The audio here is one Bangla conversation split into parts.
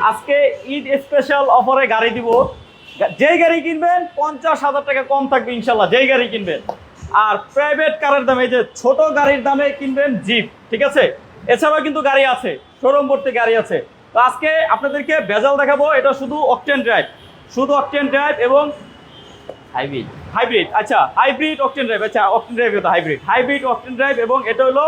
আজকে ঈদ স্পেশাল অফারে গাড়ি দিব। যেই গাড়ি কিনবেন 50,000 টাকা কম থাকবে ইনশাল্লাহ, যেই গাড়ি কিনবেন। আর প্রাইভেট কারের দামে, এই যে ছোট গাড়ির দামে কিনবেন জিপ, ঠিক আছে। এছাড়াও কিন্তু গাড়ি আছে, শোরুম ভর্তি গাড়ি আছে। তো আজকে আপনাদেরকে ভেজাল দেখাবো, এটা শুধু অকটেন ড্রাইভ, শুধু অকটেন ড্রাইভ এবং হাইব্রিড। আচ্ছা, হাইব্রিড অকটেন ড্রাইভ, আচ্ছা অকটেন ড্রাইভ তো হাইব্রিড অকটেন ড্রাইভ, এবং এটা হলো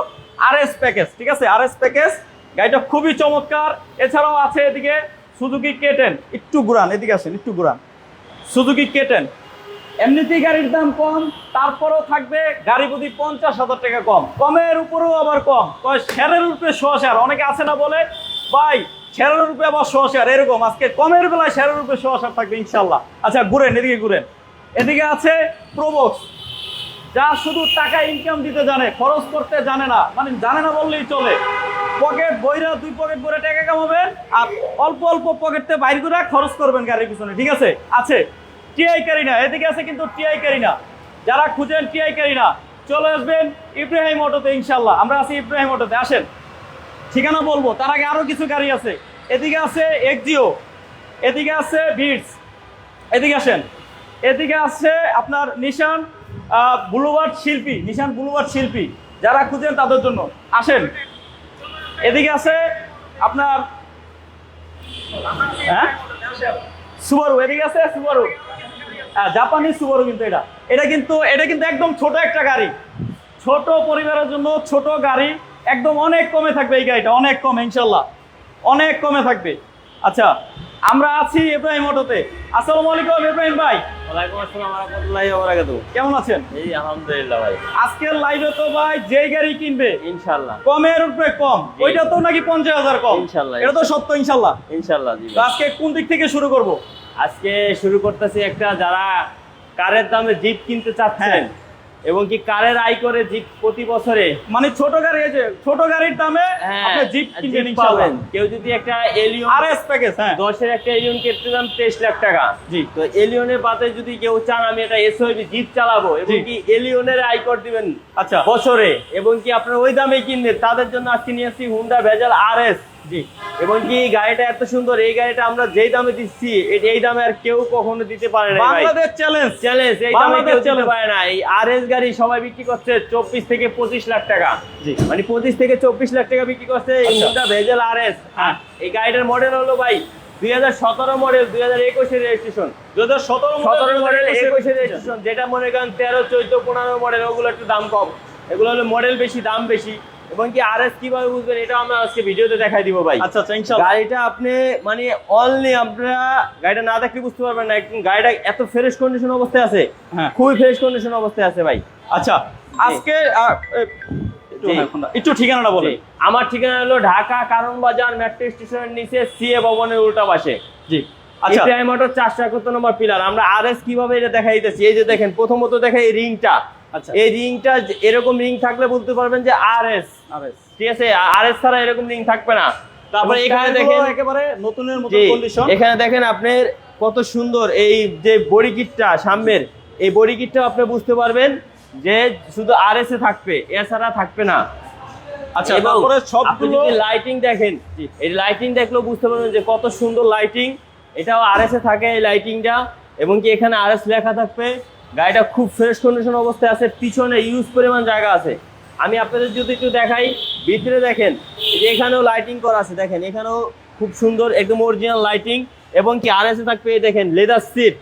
আরএস প্যাকেজ, ঠিক আছে, আরএস প্যাকেজ। গাড়িটা খুবই চমৎকার। এছাড়াও আছে এদিকে সুজুকি K10, একটু ঘুরান, এদিকে আসেন, একটু ঘুরান। সুজুকি K10 এমনিতেই গাড়ির দাম কম, তারপরেও থাকবে গাড়ি প্রতি 50,000 টাকা কম, কমের উপরেও আবার কম। শেয়ারের উপরে শোয়ার, অনেকে আছে না বলে ভাই শেয়ারের উপরে আবার শোয়ার, এরকম আজকে কমের বেলায় শেয়ারের উপরে শোয়ার থাকবে ইনশাল্লাহ। আচ্ছা ঘুরেন, এদিকে ঘুরেন। এদিকে আছে প্রোবক্স, যা শুধু টাকা ইনকাম দিতে জানে, খরচ করতে জানে না, মানে জানে না বললেই চলে। পকেট বইরা, 2 পকেট ভরে টাকা কামাবেন, আর অল্প অল্প পকেটে বাইর করে খরচ করবেন গাড়ির পিছনে, ঠিক আছে। আছে টিআই কারিনা, এদিকে আছে কিন্তু টিআই কারিনা। যারা খুঁজেন টিআই কারিনা, চলে আসবেন ইব্রাহিম অটোতে ইনশাল্লাহ। আমরা আছি ইব্রাহিম অটোতে, আসেন, ঠিকানা বলবো, তার আগে আরো কিছু গাড়ি আছে। এদিকে আছে এক্সিও, এদিকে আছে ভিটস, এদিকে আসেন। এদিকে আছে আপনার নিশান বুলুভার্ড শিল্পী, নিশান বুলুভার্ড শিল্পী, যারা খুঁজেন তাদের জন্য আসেন। এদিকে আছে আপনার সুবারু, এদিকে আছে সুবারু, জাপানি সুবারু। কিন্তু এটা কিন্তু একদম ছোট একটা গাড়ি, ছোট পরিবারের জন্য ছোট গাড়ি, একদম অনেক কমে থাকবে এই গাড়িটা, অনেক কমে ইনশাল্লাহ, অনেক কমে থাকবে। আচ্ছা, আমরা আছি ইব্রাহিম অটোতে। আসসালামু আলাইকুম ইব্রাহিম ভাই। ওয়ালাইকুম আসসালাম ওয়া রাহমাতুল্লাহি ওয়া বারাকাতুহু। কেমন আছেন? এই আলহামদুলিল্লাহ ভাই। আজকের লাইভে তো ভাই যেই গাড়ি কিনবে ইনশাআল্লাহ কমের উপরে কম, ওইটা তো নাকি 50,000 কম ইনশাআল্লাহ, এটা তো সত্য ইনশাআল্লাহ। ইনশাআল্লাহ জি তো আজকে কোন দিক থেকে শুরু করব? আজকে শুরু করতেছি একটা, যারা কারের দামে জিপ কিনতে চাচ্ছেন এবং কি কারের আয় করে জিপ প্রতি বছরে, মানে ছোট গাড়ি, এই যে ছোট গাড়ির দামে আপনি জিপ কিনবেন ইনশাআল্লাহ। কেউ যদি একটা এলিয়ন আরএস প্যাকেজ, হ্যাঁ 10 এর একটা এলিয়ন কিনতে দাম 23 লাখ টাকা, জি। তো এলিয়নের বাদে যদি কেউ চান আমি এটা এসওবি জিপ চালাবো এবং কি এলিয়নের আয় কর দিবেন আচ্ছা বছরে, এবং কি আপনার ওই দামে কিনবেন, তাদের জন্য আজকে নিয়ে আসছি হুন্ডা ভেজাল আরএস, জি। এবং কি গাড়িটা এত সুন্দর, এই গাড়িটা আমরা যেই দামে দিচ্ছি এই দামে আর কেউ কখনো দিতে পারে না। বাংলাদেশ চ্যালেঞ্জ, এই দামে কেউ দিতে পারে না। এই আরএস গাড়ি সবাই বিক্রি করছে 24 থেকে 25 লাখ টাকা, জি, মানে 25 থেকে 24 লাখ টাকা বিক্রি করছে এই হুন্ডা ভেজাল আরএস। এই গাড়িটার মডেল হলো ভাই 2017 মডেল, 2021 এর রেজিস্ট্রেশন, 2017 মডেল 21 এর রেজিস্ট্রেশন। যেটা মনে করেন 13, 14, 15 মডেল, ওগুলো একটু দাম কম, এগুলো হলো মডেল বেশি, দাম বেশি। এবং কি আরএস কিভাবে বুঝবেন এটা আমরা আজকে ভিডিওতে দেখাই দিব ভাই। আচ্ছা আচ্ছা ইনশাআল্লাহ। গাড়িটা আপনি মানে অনলি আপনারা গাড়িটা না দেখলে বুঝতে পারবেন না, একদম গাড়িটা এত ফ্রেশ কন্ডিশন অবস্থায় আছে, হ্যাঁ খুবই ফ্রেশ কন্ডিশন অবস্থায় আছে ভাই। আচ্ছা, আজকে একটু ঠিকানাটা বলেন। আমার ঠিকানা হলো ঢাকা কারণ বাজার মেট্রো স্টেশনের নিচে সিএ ভবনের উল্টা পাশে, জি। আচ্ছা, ইব্রাহিম অটো 471 নম্বর পিলার। আমরা আরএস কিভাবে এটা দেখাই দিতেছি, এই যে দেখেন, প্রথমত দেখেন এই রিংটা, আচ্ছা এই রিংটা এরকম রিং থাকলে বলতে পারবেন যে আরএস, ঠিক আছে। আরএস ছাড়া এরকম রিং থাকবে না। তারপরে এখানে দেখেন একেবারে নতুনের মতো কন্ডিশন। এখানে দেখেন আপনার কত সুন্দর এই যে বডি কিটটা সামনের, এই বডি কিটটা আপনি বুঝতে পারবেন যে শুধু আরএস এ থাকবে, এছাড়া থাকবে না। আচ্ছা, তারপরে সবগুলো লাইটিং দেখেন, এই লাইটিং দেখলেও বুঝতে পারবেন যে কত সুন্দর লাইটিং, এটাও আরএস এ থাকে এই লাইটিংটা, এবং কি এখানে আরএস লেখা থাকবে। গাড়িটা খুব ফ্রেশ কন্ডিশন অবস্থায় আছে, পিছনে ইউজ পরিমাণ জায়গা আছে। আমি আপনাদের যদি একটু দেখাই, ভিতরে দেখেন যে এখানেও লাইটিং করা আছে, দেখেন এখানেও খুব সুন্দর একদম অরিজিনাল লাইটিং, এবং কি আরএস এ থাকবে দেখেন লেদার সিট,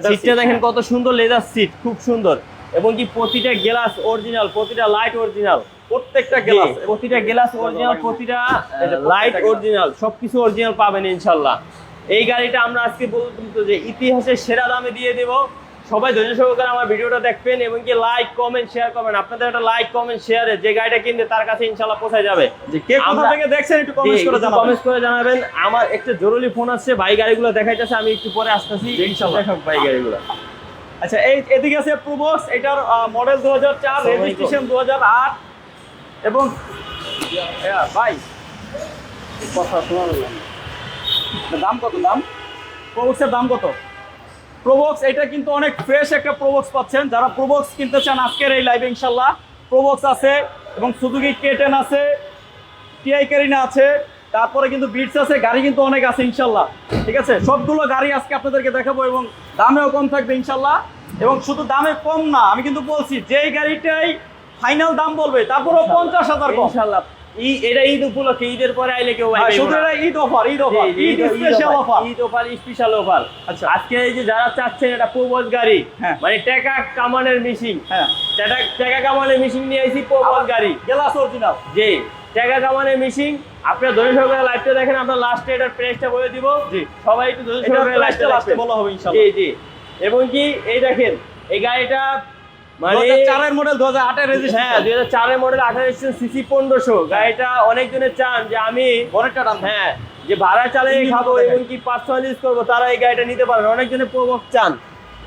সিটটা দেখেন কত সুন্দর লেদার সিট, খুব সুন্দর, এবং কি প্রতিটা গ্লাস অরিজিনাল, প্রতিটা লাইট অরিজিনাল, প্রত্যেকটা গ্লাস, প্রতিটা গ্লাস অরিজিনাল, প্রতিটা লাইট অরিজিনাল, সবকিছু অরিজিনাল পাবেন ইনশাল্লাহ। এই গাড়িটা আমরা আজকে বলতে যে ইতিহাসের সেরা দামে দিয়ে দেব। সবাই ধৈর্য সহকারে আমার ভিডিওটা দেখবেন এবং কি লাইক কমেন্ট শেয়ার করবেন। আপনাদের একটা লাইক কমেন্ট শেয়ারে যে গাড়িটা কিনবে তার কাছে ইনশাআল্লাহ পৌঁছে যাবে। যে কে কোথা থেকে দেখছেন একটু কমেন্টস করে জানাবেন। আমার একটা জরুরি ফোন আসছে, ভাই গাড়িগুলো দেখাইতেছে, আমি একটু পরে আসতেছি ইনশাআল্লাহ। দেখো ভাই গাড়িগুলো। আচ্ছা, এই এদিকে আছে প্রোবক্স, এটার মডেল 2004, রেজিস্ট্রেশন 2008, এবং ভাই কথা শোনা গেল, দাম কত? দাম প্রোবক্সের দাম কত? প্রোবক্স এটা কিন্তু অনেক ফ্রেশ একটা প্রোবক্স পাচ্ছেন। যারা প্রোবক্স কিনতে চান আজকের এই লাইভে ইনশাল্লাহ প্রোবক্স আছে, এবং সুজুকি K10 আছে, টিআই কারিনা আছে, তারপরে কিন্তু বিটস আছে, গাড়ি কিন্তু অনেক আছে ইনশাল্লাহ। ঠিক আছে, সবগুলো গাড়ি আজকে আপনাদেরকে দেখাবো এবং দামেও কম থাকবে ইনশাল্লাহ। এবং শুধু দামে কম না, আমি কিন্তু বলছি যেই গাড়িটাই ফাইনাল দাম বলবে তারপরও 50,000 কম ইনশাআল্লাহ। এটা ঈদ উপলক্ষে, ঈদের পরে আইলে কেউ হ্যাঁ, পাইবে শুধু না। এটা Eid offer, Eid offer, Eid special offer. Eid offer, special offer. আচ্ছা। আজকে এই যে যারা চাচ্ছেন এটা প্রবস গাড়ি, হ্যাঁ। মানে টাকা কামানের মেশিন, হ্যাঁ, টাকা কামানের মেশিন নিয়ে আইছি প্রবস গাড়ি। Glass original. জি, টাকা কামানের মেশিন। আপনারা ধরে সহকারে লাইভটা দেখেন, আমরা লাস্টে এটার প্রাইসটা বলে দিব। জি, সবাই একটু ধরে এটা সহকারে লাস্টে লাইভটা বলা হবে ইনশাআল্লাহ। জি জি। এবং কি এই দেখেন এই গাড়িটা মানে 2004 এর মডেল, 2008 এর হ্যাঁ রেজিস্ট্রেশন। 2004 এর মডেল, 28 সিসি, 1500। গাড়িটা অনেকজনের চান যে আমি বনেটটা টান। হ্যাঁ যে ভাড়া চালিয়ে ইঞ্জিন খাবো দেখেন। এবং কি পার্সোনাল ইউজ করবো, তারা এই গাড়িটা নিতে পারেন। অনেকজনের প্রোবক্স চান,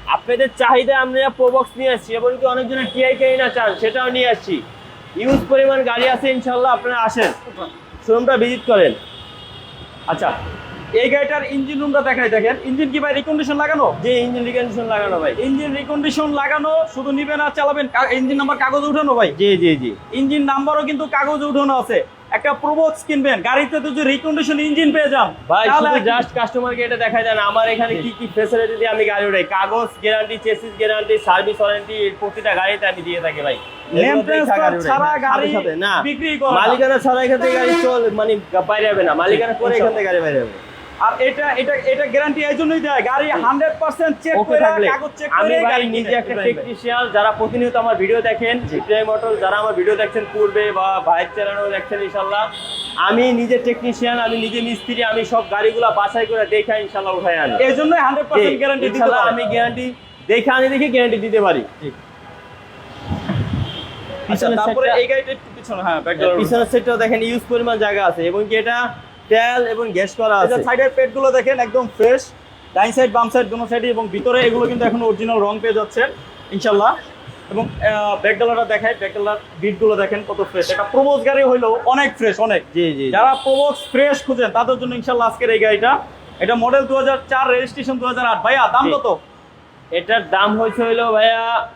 আপনাদের চাহিদা আমরা প্রোবক্স নিয়ে আসছি। এবং কি অনেকজনের টিআই কেনা চান, সেটাও নিয়ে আসছি। ইউজ পরিমাণ গাড়ি আছে ইনশাল্লাহ, আপনারা আসেন, শোরুমটা ভিজিট করেন। আচ্ছা, এই গাড়িটার ইঞ্জিন রুমটা দেখাই। দেখেন ইঞ্জিন কি ভাই রিকন্ডিশন লাগানো? যে ইঞ্জিন রিকন্ডিশন লাগানো ভাই। ইঞ্জিন রিকন্ডিশন লাগানো, শুধু নিবেন আর চালাবেন। ইঞ্জিন নাম্বার কাগজে উঠানো ভাই। জি জি জি। ইঞ্জিন নাম্বারও কিন্তু কাগজে উঠানো আছে। একটা প্রোবক্স কিনবেন, গাড়িতে তো যদি রিকন্ডিশন ইঞ্জিন পেয়ে যান ভাই, তাহলে শুধু আর কি- জাস্ট কাস্টমারকে এটা দেখাই দেন আমার এখানে কি কি ফ্যাসিলিটি দিয়ে আমি গাড়ি উঠাই। কাগজ guarantee, chassis guarantee, service warranty প্রতিটা গাড়িতে আমি দিয়ে থাকি ভাই। নেম এগুলো দেখা ট্রান্সফার গাড়ি উঠাই। ছাড়া হ্যাঁ, গাড়ি সাথে সাথে না, বিক্রি করা না। মালিকানা ছাড়া এখান থেকে গাড়ি চল মানে বাইরে যাবে না, মালিকানা করে এখান থেকে গাড়ি বাইরে যাবে। আর এটা গ্যারান্টি এই জন্যই দেয়, গাড়ি 100% চেক ওকে করে, থাকলে কাগজ চেক আমি করে ভাই গাড়ি নিজে কিনে। একটা টেকনিশিয়ান, যারা প্রতিনিয়ত আমার ভিডিও দেখেন, ইব্রাহিম মোটর যারা আমার ভিডিও দেখছেন পূর্বে বা ভাইয়ের চ্যানেলও দেখছেন ইনশাল্লাহ, আমি নিজে টেকনিশিয়ান, আমি নিজে মিস্ত্রি, আমি সব গাড়িগুলা বাছাই করে দেখা ইনশাল্লাহ উঠাই আনি। এই জন্যই 100% গ্যারান্টি দিতে ইনশাল্লাহ পারে। আমি গ্যারান্টি দেখে আনি, দেখে গ্যারান্টি দিতে পারি। আচ্ছা, পিছনের তারপরে সাইডটা- এই গাড়িটা একটু পিছনে, হ্যাঁ ব্যাকগ্রাউন্ড। পিছনের সাইডটাও দেখেন ইউজ পরিমাণ জায়গা আছে এবং কি এটা তেল এবং গ্যাস করা এই যে আছে। সাইডের পেটগুলো দেখেন একদম ফ্রেশ, ডাইন সাইড বাম সাইড দুটো সাইডে, এবং ভিতরে এগুলো কিন্তু এখন অরিজিনাল রং পেয়ে যাচ্ছে ইনশাল্লাহ। এবং ব্যাকডালাটা দেখাই, ব্যাকডালার বিটগুলো দেখেন কত ফ্রেশ। এটা প্রবোজ গাড়ি হইলেও অনেক ফ্রেশ, অনেক। জি জি। যারা প্রবোজ ফ্রেশ খুঁজেন তাদের জন্য ইনশাল্লাহ আজকের এই গাড়িটা। এটা মডেল 2004, রেজিস্ট্রেশন 2008। ভাইয়া দাম জি। কত? এটার দাম হয়েছে হইলো ভাইয়া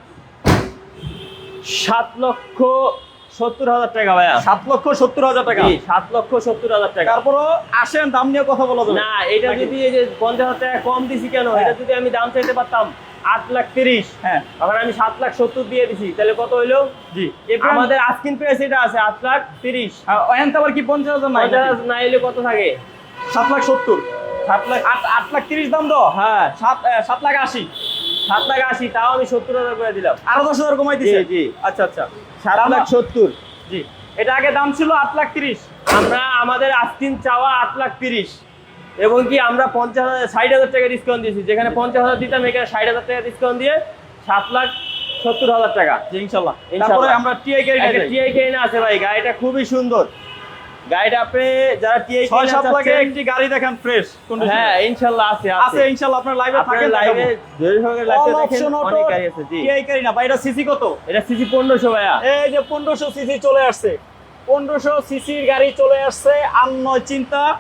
7,70,000 টাকা ভাইয়া। 7,70,000 টাকা। জি, 7,70,000 টাকা। তারপরও আসেন দাম নিয়ে কথা বলা যাবে। না, এটা যদি এই যে 50,000 টাকা কম দিছি কেন, হ্যাঁ। এটা যদি আমি দাম চাইতে পারতাম 8,30,000, হ্যাঁ, তখন আমি 7,70,000 দিয়ে দিছি, তাহলে কত হইলো? জি। আমাদের আস্কিং প্রাইস এটা আছে 8,30,000। এনতে আবার কি 50,000 নাই? 50,000 না এলে কত থাকে? 7,70,000। 8,30,000 দাম দাও। হ্যাঁ, 7,80,000। 7,80,000, তাও আমি 70,000 করে দিলাম। আরো 10,000 কমাই দিছে। জি, জি। আচ্ছা আচ্ছা। 7,70,000। জি, এটা আগে দাম ছিল 8,30,000। আমরা আমাদের আস্কিং চাওয়া 8,30,000 এবং কি আমরা 60,000 টাকা ডিসকাউন্ট দিয়েছি। যেখানে 50,000 দিতাম, এখানে 60,000 টাকা ডিসকাউন্ট দিয়ে 7,70,000 টাকা। জি ইনশাআল্লাহ। ইনশাআল্লাহ। তারপরে আমরা টিআই গাড়ি একটা টিআই কেনা আছে ভাই, গাড়িটা খুবই সুন্দর। গাড়িটা আপনি যারা টিআই 6-7 লাখে একটি গাড়ি দেখেন ফ্রেশ কন্ডিশন। হ্যাঁ ইনশাআল্লাহ আছে আছে ইনশাআল্লাহ। আপনার লাইভে আপনার থাকেন লাইভে অল অপশন অটো অনেক গাড়ি আছে। জি, টিআই গাড়ি না ভাই, এটা সিসি কত? এটা সিসি 1500 ভাইয়া। এই যে 1500 সিসি চলে আসছে। 1500 সিসির গাড়ি চলে আসছে, আর নয় চিন্তা।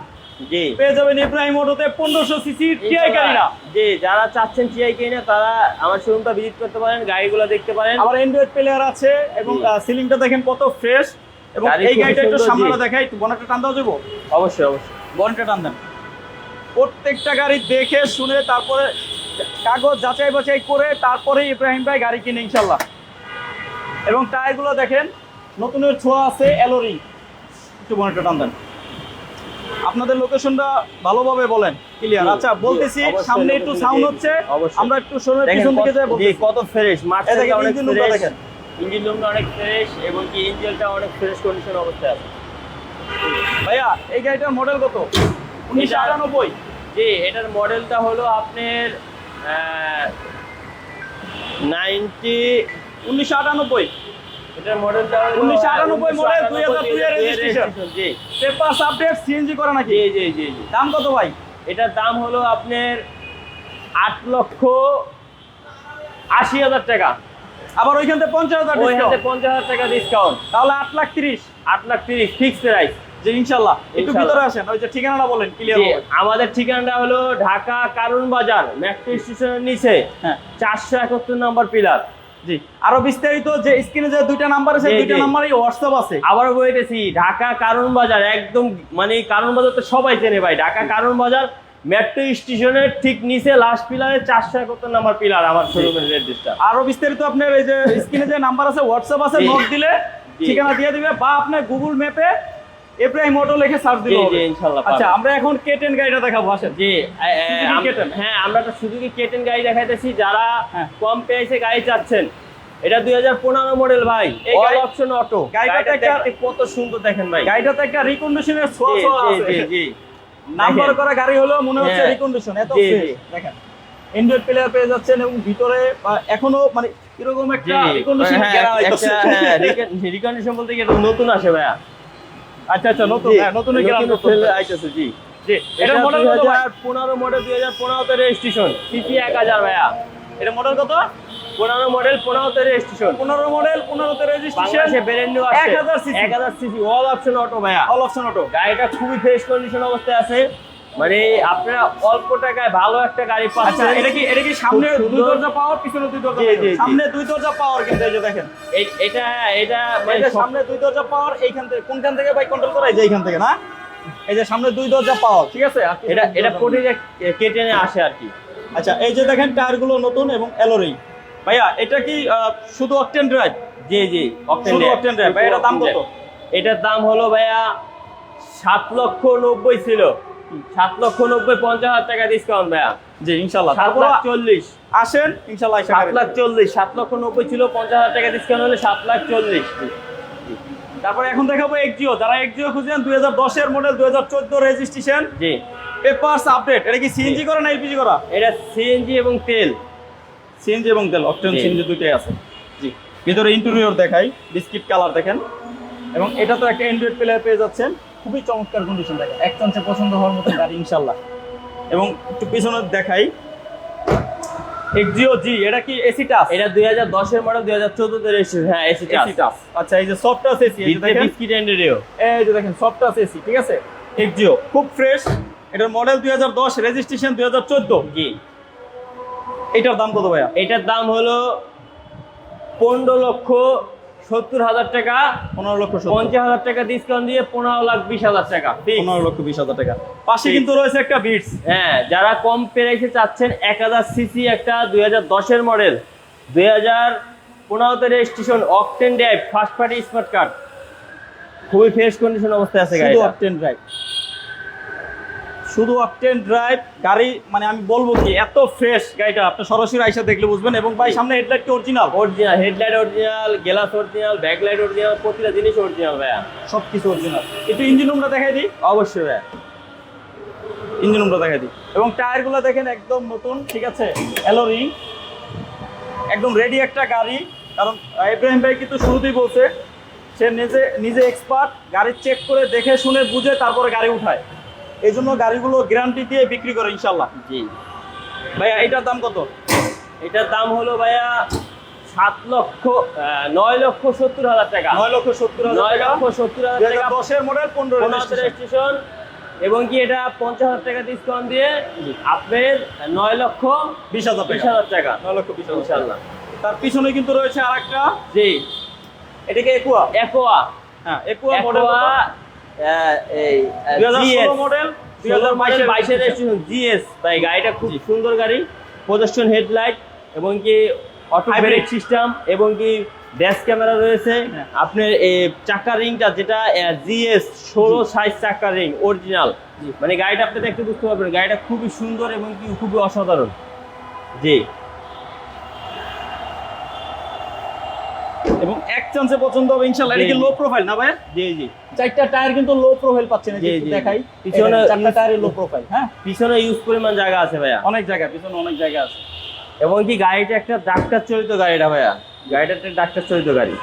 জি, পেয়ে যাবেন ইব্রাহিম অটোতে 1500 সিসির টিআই গাড়ি না। জি, যারা চাচ্ছেন টিআই কেনা তারা আমার শোরুমটা ভিজিট করতে পারেন, গাড়িগুলো দেখতে পারেন। আবার অ্যান্ড্রয়েড প্লেয়ার আছে এবং সিলিংটা দেখেন কত ফ্রেশ। এবং গাড়ি এই খুবই গাড়িটা একটু সুন্দর, সামনে জি। দেখাই, একটু বনেটটা টান দাও যাবো। অবশ্যই অবশ্যই। বনেটটা টান দেন। প্রত্যেকটা গাড়ি দেখে শুনে তারপরে কাগজ যাচাই বাছাই করে তারপরে ইব্রাহিম ভাই গাড়ি কিনে ইনশাল্লাহ। এবং টায়ারগুলো দেখেন নতুনের ছোঁয়া আছে, অ্যালোরিং। একটু বনেটটা টান দেন। আপনাদের লোকেশনটা ভালোভাবে বলেন, ক্লিয়ার? জি, আচ্ছা জি, বলতেছি, অবশ্যই সামনে একটু location সাউন্ড দিয়ে হচ্ছে, দিচ্ছি, অবশ্যই। আমরা একটু শোরুমের দেখেন পিছন দিকে যাই জি, বলতেছি। কত ফ্রেশ, মার্কেট এই দেখেন, অনেক ইঞ্জিন রুমটা ফ্রেশ, দেখেন। ইঞ্জিন রুমটা অনেক ফ্রেশ এবং কি ইঞ্জিনটা অনেক ফ্রেশ কন্ডিশন অবস্থায় আছে। ভাইয়া এই গাড়িটার মডেল কত? 1998। জি, এটার মডেলটা হলো আপনার 1998। এটার মডেলটা হলো 1998 মডেল, 2002 এর রেজিস্ট্রেশন। জি পেপারস আপডেট, সিএনজি করা নাকি? জি জি জি জি। দাম কত ভাই? এটার দাম হলো আপনার 8,80,000 টাকা। আবার ওইখান থেকে 50,000 ওই হাতে ডিসকাউন্ট, 50,000 টাকা ডিসকাউন্ট, তাহলে 8,30,000। 8,30,000 ফিক্স প্রাইস। জি ইনশাআল্লাহ। একটু ইনশাআল্লাহ। ভিতরে আসেন, ওই যে ঠিকানাটা বলেন ক্লিয়ার জি, হবে। আমাদের ঠিকানাটা হলো ঢাকা কারণ বাজার মেট্রো স্টেশনের নিচে হ্যাঁ 471 নম্বর পিলার। জি, আরো বিস্তারিত যে স্ক্রিনে যে দুইটা নাম্বার আছে, জি, দুইটা জি। নাম্বারই হোয়াটসঅ্যাপ আছে। আবার বলতেছি ঢাকা কারণ বাজার, একদম মানে কারণ বাজার তো সবাই চেনে ভাই। ঢাকা কারণ বাজার মেট্রো স্টেশনের ঠিক নিচে লাস্ট পিলারে 471 নাম্বার পিলার আমার শোরুমের অ্যাড্রেসটা। আরো বিস্তারিত আপনার এই যে স্ক্রিনে যে নাম্বার আছে, হোয়াটসঅ্যাপ আছে, জি। নক দিলে জি। ঠিকানা দিয়ে দিবে, বা আপনি গুগল ম্যাপে ইব্রাহিম অটো লিখে সার্চ দিলে জি, হবে। জি, ইনশাআল্লাহ আচ্ছা, পাবেন। আমরা এখন কেটেন গাড়িটা দেখাবো, আসেন। জি, সুজুকি কেটেন। হ্যাঁ আমরা একটা সুজুকি কেটেন গাড়ি দেখাইতেছি, যারা হ্যাঁ। কম প্রাইসে গাড়ি চাচ্ছেন। এটা 2015 মডেল ভাই, এই অল গাড়ি- অপশন অটো। গাড়িটাতে গাড়িটা একটা- দেখতে কত সুন্দর দেখেন ভাই। গাড়িটাতে একটা রিকন্ডিশনের ছোঁয়া জি, ছোঁয়া জি, আছে। জি, জি। নাম্বার দেখেন। করা গাড়ি হলো মনে হচ্ছে হ্যাঁ। রিকন্ডিশন, এত জি, ফ্রেশ। জি। দেখেন অ্যান্ড্রয়েড প্লেয়ার পেয়ে যাচ্ছেন, এবং ভিতরে এখনো মানে এরকম একটা রিকন্ডিশন গেরা আইতাছে। রিকন্ডিশন বলতে কি এটা নতুন আসে ভাইয়া। আচ্ছা আচ্ছা, নতুন, হ্যাঁ, নতুন গেরা আইতেছে। জি, জি, এটা এটার মডেল কত ভাই? 2015 মডেল, 2015 তে রেজিস্ট্রেশন, সিসি 1000 ভাইয়া। এটা মডেল কত? 15 মডেল, 15 তে রেজিস্ট্রেশন, 15 মডেল, 15 তে রেজিস্ট্রেশন, বাংলাদেশে ব্র্যান্ড নিউ আছে, 1000 CC, 1000 CC, all option auto ভাইয়া। All option auto. গাড়িটা খুবই ফ্রেশ কন্ডিশন অবস্থায় আছে, মানে আপনারা অল্প টাকায় ভালো একটা গাড়ি আচ্ছা, পাচ্ছেন। এটা কি সামনে খুব সুন্দর। দুই দরজা পাওয়ার, পিছনে দুই দরজা জি, পাওয়ার? জি, জি। সামনে দুই দরজা পাওয়ার, কিন্তু এই যে দেখেন, এটা মানে এই যে সামনে দুই দরজা পাওয়ার, এইখান থেকে কোনখান থেকে বাইক কন্ট্রোল করা, এই যে এইখান থেকে না, এই যে সামনে দুই দরজা পাওয়ার, ঠিক আছে। আর পিছনে এটা দুই এটা দরজা প্রতিটা কেটেনে আসে আর কি। আচ্ছা, এই যে দেখেন টায়ারগুলো নতুন এবং অ্যালোরিং। ভাইয়া এটা কি শুধু অকটেন ড্রাইভ? জি, জি, অকটেন শুধু ড্রাইভ। Octane drive. ভাই, এটার দাম কত? এটার দাম হলো ভাইয়া 7,90,000 ছিল, 7,90,000, 50,000 টাকা ডিসকাউন্ট ভাইয়া। জি, ইনশাআল্লাহ। তারপর 7,40,000, আসেন ইনশাআল্লাহ। 7,40,000, 7,90,000 ছিল, 50,000 টাকা ডিসকাউন্ট হলে 7,40,000। তারপরে এখন দেখাবো এক্সিও। যারা এক্সিও খুঁজছেন, 2010 এর মডেল, 2014 রেজিস্ট্রেশন, জি, পেপারস আপডেট। এটা কি সিএনজি করা না এলপিজি করা? এটা সিএনজি এবং তেল। সিএনজি এবং তেল, অকটেন জি। সিএনজি দুইটাই আছে। জি, ভিতরে ইন্টেরিয়র দেখাই, বিস্কিট কালার দেখেন, এবং এটা তো একটা অ্যান্ড্রয়েড প্লেয়ার পেয়ে যাচ্ছেন। খুবই চমৎকার কন্ডিশন, দেখেন এক চান্সে পছন্দ হওয়ার মতো গাড়ি ইনশাআল্লাহ। এবং একটু পিছনে দেখাই, এক্সিও জি, এটা কি এসি টাচ? এটা 2010 এর মডেল, 2014 তে রেজিস্ট্রেশন। হ্যাঁ, এসি এসি টাচ। আচ্ছা, এই যে সফট টাচ এসি, এই যে দেখেন, বিস্কিট এন্ড রেডিও। এই যে দেখেন সফট টাচ এসি, ঠিক আছে। এক্সিও খুব ফ্রেশ, এটার মডেল 2010, রেজিস্ট্রেশন 2014। জি, এটার দাম কত ভাইয়া? এটার দাম হলো 15,70,000 টাকা, 15,70,000, 50,000 টাকা ডিসকাউন্ট দিয়ে 15,20,000 টাকা। 15,20,000 টাকা। পাশে কিন্তু রয়েছে একটা বিটস। হ্যাঁ, যারা কম প্রাইসে চাচ্ছেন, 1000 সিসি একটা 2010 এর মডেল, 2015 তে registration, octane drive, first party smart card, খুবই ফ্রেশ কন্ডিশন অবস্থায় আছে শুধু গাড়িটা। অকটেন ড্রাইভ, শুধু অকটেন ড্রাইভ গাড়ি, মানে আমি বলবো কি এত ফ্রেশ গাড়িটা, আপনি সরাসরি আইসা দেখলে বুঝবেন। এবং ভাই সামনে হেডলাইট কি original? Original headlight, original glass, original backlight, original, প্রতিটা জিনিস অরিজিনাল ভাইয়া। সবকিছু অরিজিনাল। একটু ইঞ্জিন রুমটা দেখাই দিই, অবশ্যই ভাইয়া। ইঞ্জিন রুমটা দেখাই দিই। এবং টায়ারগুলো দেখেন একদম নতুন, ঠিক আছে, অ্যালোরিং, একদম রেডি একটা গাড়ি। কারণ ইব্রাহিম ভাই কিন্তু শুরুতেই বলছে, সে নিজে এক্সপার্ট, গাড়ি চেক করে দেখে শুনে বুঝে তারপরে গাড়ি উঠায়। এই জন্য গাড়িগুলো গ্যারান্টি দিয়ে বিক্রি করে ইনশাল্লাহ। জি, ভাইয়া এইটার দাম কত? এটার দাম হলো ভাইয়া 9,70,000 টাকা। 9,70,000 9,70,000 টাকা, 2010 এর মডেল, 15 রেজিস্ট্রেশন। রেজিস্ট্রেশন, এবং কি এটা 50,000 টাকা ডিসকাউন্ট দিয়ে আপনার 9,20,000 টাকা 9,20,000 ইনশাআল্লাহ। তার পিছনে কিন্তু রয়েছে আরেকটা, জি, এটাকে একুয়া। একোয়া, হ্যাঁ, একুয়া মডেল, এই 2016 মডেল, 2022 2022 রেজিস্ট্রেশন, জিএস ভাই। গাড়িটা খুব সুন্দর গাড়ি, প্রদর্শন হেডলাইট, এবং কি অটো ব্রেক সিস্টেম, এবং কি ড্যাশ ক্যামেরা রয়েছে। হ্যাঁ। আপনার এই চাকার রিংটা যেটা জিএস 16 সাইজ চাকার রিং অরিজিনাল, মানে গাড়িটা আপনি দেখতে বুঝতে পারবেন গাড়িটা খুবই সুন্দর এবং কি খুবই অসাধারণ। জি, এবং এক চান্সে পছন্দ হবে ইনশাআল্লাহ। এটা কি জি, লো প্রোফাইল না ভাই? জি, জি। চারটা টায়ার কিন্তু লো প্রোফাইল পাচ্ছেন, এই যে জি, একটু জি। দেখাই, পিছনে এখানে চারটা টায়ারই লো প্রোফাইল। হ্যাঁ, পিছনে ইউজ পরিমাণ জায়গা আছে ভাইয়া, অনেক জায়গা, পিছনে অনেক জায়গা আছে। এবং কি গাড়িটা একটা ডাক্তার চলিত গাড়িটা ভাইয়া। গাড়িটা একটা ডাক্তার চলিত গাড়ি।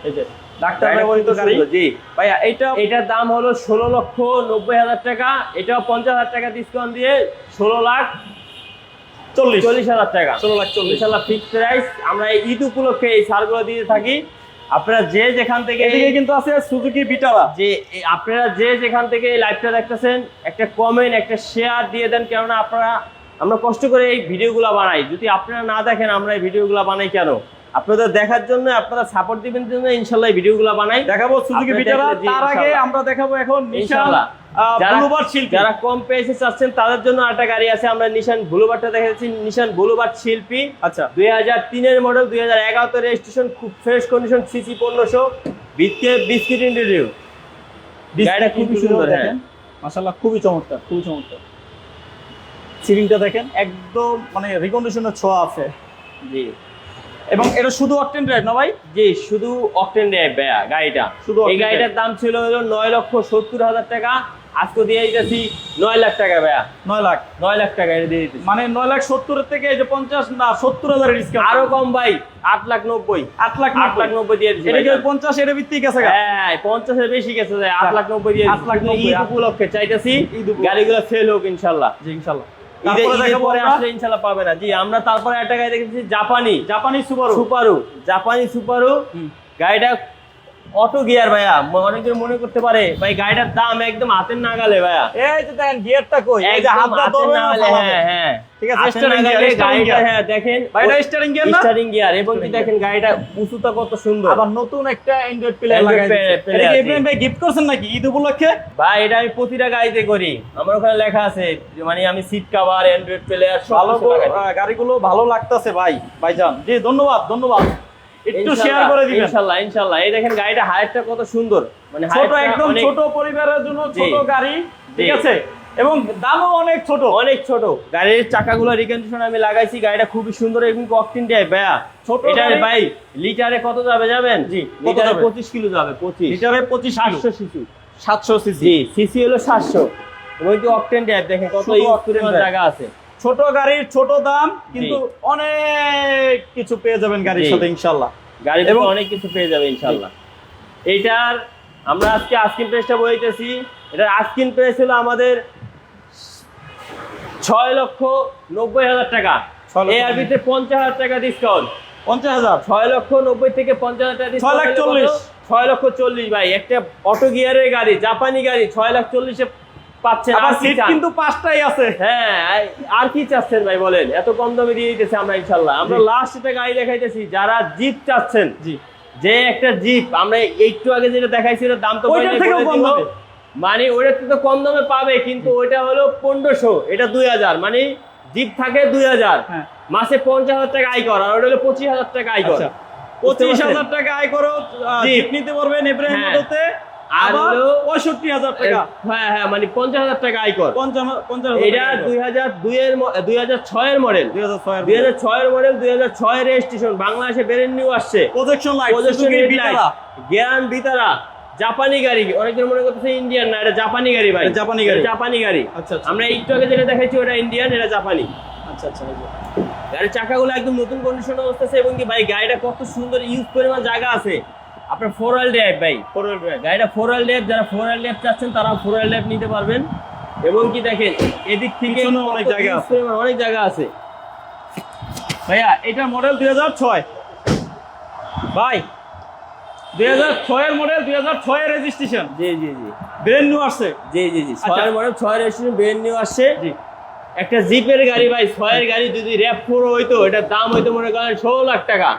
এই যে ডাক্তার গাড়িটা ব্যবহৃত খুব গাড়ি। সুন্দর, জি। ভাইয়া এইটা এটার দাম হলো 16,90,000 টাকা, এটাও 50,000 টাকা ডিসকাউন্ট দিয়ে 16,40,000 টাকা। 16,40,000 ইনশাআল্লাহ ফিক্সড প্রাইস। আমরা এই ঈদ উপলক্ষে এই ছাড়গুলো দিয়ে থাকি। আপনারা যে যেখান থেকে এদিকে কিন্তু আছে সুজুকি ভিটারা। আপনারা যে যেখান থেকে এই লাইভটা দেখতেছেন, একটা কমেন্ট, একটা শেয়ার দিয়ে দেন, কেননা আমরা কষ্ট করে এই ভিডিওগুলো বানাই। যদি আপনারা না দেখেন আমরা এই ভিডিওগুলো বানাই কেন? আপনাদের দেখার জন্য, আপনারা সাপোর্ট দিবেন জন্য ইনশাআল্লাহ এই ভিডিওগুলো বানাই। দেখাবো সুজুকি আপনি ভিটারা, দেখলে জি, তার আগে ইনশাআল্লাহ। আমরা দেখাবো এখন নিশান ইনশাআল্লাহ। ব্লুবার্ড শিল্পী। যারা কম প্রাইসে চাচ্ছেন তাদের জন্য একটা গাড়ি আছে, আমরা নিশান ব্লুবার্ডটা দেখাচ্ছি। নিশান ব্লুবার্ড শিল্পী, আচ্ছা 2003 এর মডেল, 2011 তে রেজিস্ট্রেশন, খুব fresh condition, CC 1500, biscuit interior. গাড়িটা খুবই সুন্দর, হ্যাঁ মাশাআল্লাহ, খুবই চমৎকার, খুবই চমৎকার। সিলিংটা দেখেন একদম মানে রিকন্ডিশনের ছোঁয়া আছে। জি এবং এটা শুধু অকটেন ড্রাইভ না ভাই? জি, শুধু অকটেন ড্রাইভ ভাইয়া গাড়িটা। শুধু এই octane গাড়িটার দাম ছিল হলো 9,70,000 টাকা, আজকে দিয়ে দিতেছি 9 লাখ টাকা ভাইয়া। 9 লাখ 9 লাখ টাকা এটা দিয়ে দিতেছি। মানে 9,70,000 এর থেকে এই যে 50 না 70,000 এর ডিসকাউন্ট, আরো কম ভাই, 8,90,000। 8,90,000 দিয়ে দিচ্ছি এটা কি ভাই। 50 এর ভিত্তি গেছে গা? হ্যাঁ 50 এর বেশি গেছে যায়, 8,90,000 দিয়ে দিচ্ছি। 8,90,000 ঈদ উপলক্ষে চাইতেছি ঈদ উপলক্ষে। গাড়িগুলো সেল হোক ইনশাআল্লাহ। জি ইনশাআল্লাহ। ঈদের তারপরে দেখাবো পরে আমরা আসলে ইনশাআল্লাহ পাবে না। জি, আমরা তারপরে একটা গাড়ি দেখেছি জাপানি সুবারু। জাপানি সুপারু। গাড়িটা অটো গিয়ার ভাইয়া, অনেকের মনে করতে পারে ভাই গাড়িটার দাম একদম হাতের নাগালে ভাইয়া। এই যে দেখেন গিয়ারটা কই, এই যে একদম হাত দিয়ে হাতের ধরবে না নাগালে, চালাবে। হ্যাঁ হ্যাঁ ঠিক আছে, হাতের স্টারিং নাগালে গিয়ার, স্টারিং গাড়িটা, গিয়ার। হ্যাঁ দেখেন ভাই এটা স্টারিং গিয়ার না? স্টারিং গিয়ার, এবং কি Steering দেখেন গাড়িটা উঁচুটা কত সুন্দর। আবার নতুন একটা অ্যান্ড্রয়েড প্লে Android লাগাই দিয়েছে। play এটা কি আছে। ইব্রাহিম ভাই গিফট করছেন নাকি ঈদ উপলক্ষে? ভাই এটা আমি প্রতিটা গাড়িতে করি, আমার ওখানে লেখা আছে যে মানে আমি সিট কভার, অ্যান্ড্রয়েড প্লেয়ার সব ভালো কিছু লাগাই দিই। গাড়িগুলো ভালো লাগতেছে ভাই, ভাইজান। জি ধন্যবাদ, ধন্যবাদ। একটু শেয়ার করে দিবেন। ইনশাআল্লাহ ইনশাআল্লাহ। এই দেখেন গাড়িটা হাইটটা কত সুন্দর, মানে ছোট, হাইটটা একদম অনেক ছোট পরিবারের জন্য ছোট জি। গাড়ি, ঠিক জি। আছে, এবং দামও অনেক ছোট। অনেক ছোট। গাড়ির চাকাগুলো রিকন্ডিশন আমি লাগাইছি, গাড়িটা খুবই সুন্দর এবং অকটেন ড্রাইভ ভাইয়া। ছোট এটা গাড়ি। ভাই লিটারে কত যাবে জানেন? জি, কত লিটারে যাবে? 25 কিলো যাবে, 25। লিটারে 25 কিলো। 700 সিসি। 700 সিসি। জি, সিসি হলো 700। এবং কি অকটেন ড্রাইভ দেখেন কত শুধু ইউজ octane পরিমাণ drive। জায়গা আছে। ছোট গাড়ির ছোট দাম, কিন্তু অনেক কিছু পেয়ে যাবেন গাড়ির জি। সাথে ইনশাআল্লাহ। গাড়ি থেকে এবং- অনেক কিছু পেয়ে যাবে ইনশাআল্লাহ। এইটার আমরা আজকে আস্কিং প্রাইসটা বলতেছি। এটার আস্কিং প্রাইস হলো আমাদের 6,90,000 টাকা। 6,90,000 এর ভিতরে 50,000 টাকা ডিসকাউন্ট। 50,000। 6,90,000 থেকে 50,000 টাকা ডিসকাউন্ট। 6,40,000 6,40,000 ভাই, একটা অটো গিয়ারের গাড়ি, জাপানি গাড়ি 6,40,000 এ পাচ্ছেন। আবার আর কি সিট চান? কিন্তু 5টাই আছে। হ্যাঁ, আর কি চাচ্ছেন ভাই বলেন? এত কম দামে দিয়ে দিতেছি আমরা ইনশাআল্লাহ। আমরা লাস্ট একটা গাড়ি দেখাইতেছি, যারা জিপ চাচ্ছেন, জি। যে একটা জিপ আমরা একটু আগে যেটা দেখাইছি ওটার দাম তো ওইটার বলে থেকেও বলে কম দিব। দামে। মানে ওইটার থেকে তো কম দামে পাবে, কিন্তু ওইটা হলো 1500, এটা 2000। মানে জিপ থাকে 2000, হ্যাঁ। মাসে 50,000 টাকা আয় কর, আর ওটা হলো 25,000 টাকা আয় কর। আচ্ছা, 25,000 টাকা আয় করো, জি। জিপ নিতে পারবেন ইব্রাহিম হ্যাঁ। মোটরতে। আর আবার হলো 65,000 টাকা, হ্যাঁ হ্যাঁ, মানে 50,000 টাকা আয় কর। 50,000 এটা 2006 এর মডেল, 2006 2006 এর মডেল, 2006 এর রেজিস্ট্রেশন, বাংলাদেশে ব্র্যান্ড নিউ আসছে। Projection light, projection Suzuki headlight, ভিটারা। জ্ঞান ভিতারা, জাপানি গাড়ি। অনেকজন মনে করতেছে ইন্ডিয়ান, না এটা জাপানি গাড়ি ভাই। এটা জাপানি গাড়ি। এটা জাপানি গাড়ি। আচ্ছা, আচ্ছা। আমরা একটু আগে যেটা দেখাইছি ওটা ইন্ডিয়ান, এটা জাপানি। আচ্ছা আচ্ছা। গাড়ির চাকাগুলো একদম নতুন কন্ডিশনে অবস্থা আছে, এবং কি ভাই গাড়িটা কত সুন্দর, ইউজ পরিমাণ জায়গা আছে। আপনার 4 ড্রাইভ ভাই, গাড়িটা 4 ড্রাইভ, যারা 4 ড্রাইভ চাচ্ছেন তারা 4 ড্রাইভ নিতে পারবেন। এবং কি দেখেন এদিক থেকে পিছনেও অনেক কত জায়গা use আছে। পরিমাণ অনেক জায়গা আছে। ভাইয়া এটা মডেল 2006 ভাই, 2006 এর মডেল, 2006 এর রেজিস্ট্রেশন, জি জি জি ব্র্যান্ড নিউ আসছে। জি জি জি। আচ্ছা। 6 মডেল, 6 রেজিস্ট্রেশন, ব্র্যান্ড নিউ আসছে। জি। একটা জিপের গাড়ি ভাই, 6 এর গাড়ি যদি র‍্যাপ 4 হইতো, এটার দাম হইতো মনে করেন 16 লাখ টাকা।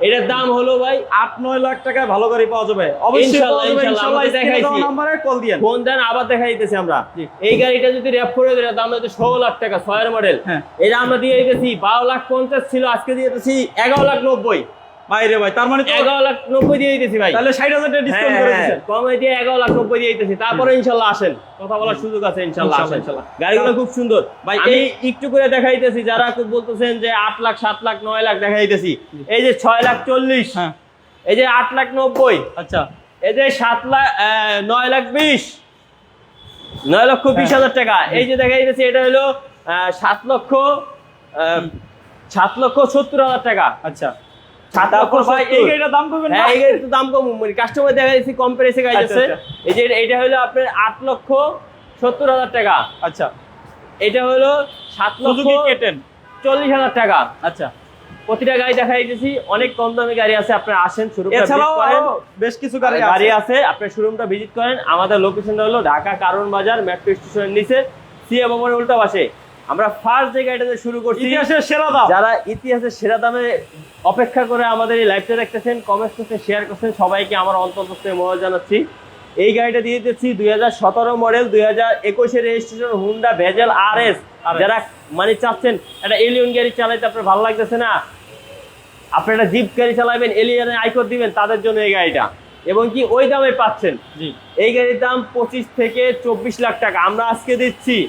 এটার দাম হলো ভাই 8-9 লাখ টাকায় ভালো গাড়ি পাওয়া যাবে। অবশ্যই ইনশাআল্লাহ, পাওয়া যাবে ইনশাআল্লাহ, ইনশাআল্লাহ। আমরা দেখাইছি। নম্বরে কল দিয়েন। ফোন দেন, আবার দেখাই দিতেছি আমরা। জি। এই গাড়িটা যদি র‍্যাপ 4 এর দাম হইতো 16 লাখ টাকা, 6 এর মডেল। হ্যাঁ। এটা আমরা দিয়ে দিতেছি 12,50,000 ছিল, আজকে দিয়ে দিতেছি 11,90,000। ভাই রে ভাই, তার মানে তো 11,90,000 দিয়ে দিতেছি ভাই। তাহলে 60,000 টাকা ডিসকাউন্ট করে দিয়েছেন। কমে দিয়ে 11,90,000 দিয়ে দিতেছি। তারপরে ইনশাআল্লাহ আসেন, কথা বলার সুযোগ আছে ইনশাআল্লাহ, আসেন। ইনশাআল্লাহ। গাড়িগুলো খুব সুন্দর ভাই, ভাই। আমি এই- একটু করে দেখাইতেছি, যারা খুব বলতেছেন যে 8 লাখ, 7 লাখ, 9 লাখ দেখাইতেছি। এই যে 6,40,000, হ্যাঁ। এই যে 8,90,000, আচ্ছা। এই যে 9,20,000, 9,20,000 টাকা। এই যে দেখাইতেছি এটা হলো 7,70,000 টাকা। আচ্ছা। 7,70,000 তারপর ভাই এই গাড়িটার দাম করবেন না? হ্যাঁ, এই গাড়ির তো দাম কম, মানে কাস্টমার দেখা যাচ্ছে কম প্রাইসে গাড়ি আচ্ছা, আছে। আচ্ছা। এই যে এটা হলো আপনার 8,70,000 টাকা। আচ্ছা। এটা হলো সুজুকি কেটেন। 7,40,000 টাকা। আচ্ছা। প্রতিটা গাড়ি দেখাই দিয়েছি, অনেক কম দামি গাড়ি আছে, আপনারা আসেন, শোরুমটা এছাড়াও ভিজিট করেন। আরো বেশ কিছু গাড়ি গাড়ি আছে। আছে, আপনার শোরুমটা ভিজিট করেন। আমাদের লোকেশনটা হলো ঢাকা কারণ বাজার, মেট্রো স্টেশনের নিচে, সিএ ভবনের উল্টা পাশে। আমরা ফার্স্ট যে গাড়িটাতে শুরু করছি, ইতিহাসের সেরা দাম। যারা ইতিহাসের সেরা দামে অপেক্ষা করে আমাদের এই লাইভটা দেখতেছেন, কমেন্ট করছেন, শেয়ার করছেন, সবাইকে আমার অন্তর থেকে মনে জানাচ্ছি। এই গাড়িটা দিয়ে দিচ্ছি 2017 model, 2021 registration Honda bezel RS। যারা মানে চাচ্ছেন একটা এলিয়ন গাড়ি চালাইতে আপনার ভালো লাগতেছে না, আপনি একটা জিপ গাড়ি চালাবেন, এলিয়নের আইকন দিবেন, তাদের জন্য এই গাড়িটা। এবং কি ওই দামে পাচ্ছেন। জি, এই গাড়ির দাম 25 থেকে 24 লাখ টাকা, আমরা আজকে দিচ্ছি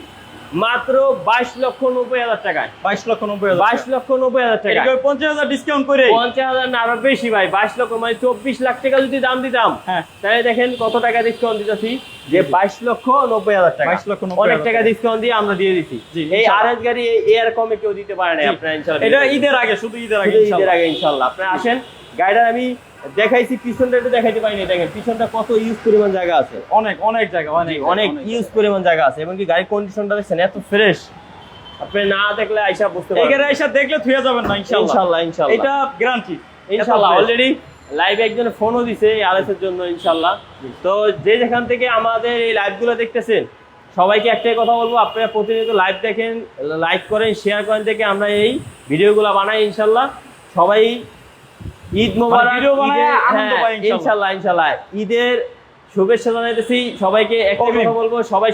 মাত্র 22,90,000 টাকায়। 22,90,000, 22,90,000 টাকা, 50,000 ডিসকাউন্ট করে। 50,000 না আরো বেশি ভাই, 22 লক্ষ মানে 24 লাখ টাকা যদি দাম দিতাম, হ্যাঁ, তাহলে দেখেন কত টাকা ডিসকাউন্ট দিতেছি, যে 22,90,000 টাকা, 22,90,000 অনেক টাকা ডিসকাউন্ট দিয়ে আমরা দিয়ে দিচ্ছি। জি, এই ইনশাআল্লাহ। RS গাড়ি এর কমে কেউ দিতে পারে না, জি। আপনারা ইনশাআল্লাহ এটা ঈদের আগে, শুধু ঈদের আগে, ঈদের ইনশাআল্লাহ। আগে ইনশাআল্লাহ। আপনারা আসেন, গাড়িটা আমি দেখাইছি, পিছনটা একটু দেখাইতে পারিনি, দেখেন পিছনটা কত ইউজ পরিমাণ জায়গা আছে, অনেক অনেক জায়গা, অনেক ইউজ পরিমাণ জায়গা আছে। এবং কি গাড়ির কন্ডিশনটা দেখছেন এত ফ্রেশ, আপনি না দেখলে আইসা বুঝতে এই পারবেন। গাড়ি এসে দেখলে থুয়ে যাবেন না, ইনশাআল্লাহ। ইনশাআল্লাহ ইনশাআল্লাহ এটা গ্যারান্টি, ইনশাআল্লাহ। অলরেডি লাইভে একজন ফোনও দিছে এই RS এর জন্য ইনশাআল্লাহ। তো যে যেখান থেকে আমাদের এই লাইভগুলো দেখতেছেন, সবাইকে একটাই কথা বলবো, আপনারা প্রতিনিয়ত লাইভ দেখেন, লাইক করেন, শেয়ার করেন, থেকে আমরা এই ভিডিওগুলো বানাই ইনশাআল্লাহ। সবাই ঈদ মোবারক, ভিডিও বানায় ঈদের- আনন্দ হ্যাঁ, পাই ইনশাআল্লাহ। ইনশাআল্লাহ ইনশাআল্লাহ ঈদের শুভেচ্ছা জানাইতেছি সবাইকে। একটাই অগ্রিম। কথা বলবো, সবাই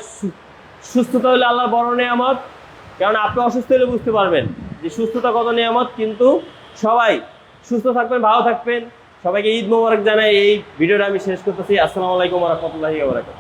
সুস্থতা হলে আল্লাহর বড় নিয়ামত। কারণ আপনি অসুস্থ হলে বুঝতে পারবেন যে সুস্থতা কত নিয়ামত। কিন্তু সবাই সুস্থ থাকবেন, ভালো থাকবেন। সবাইকে ঈদ মোবারক জানাই এই ভিডিওটা আমি শেষ করতেছি। আসসালামু আলাইকুম ওয়া রাহমাতুল্লাহি ওয়া বারাকাতুহু।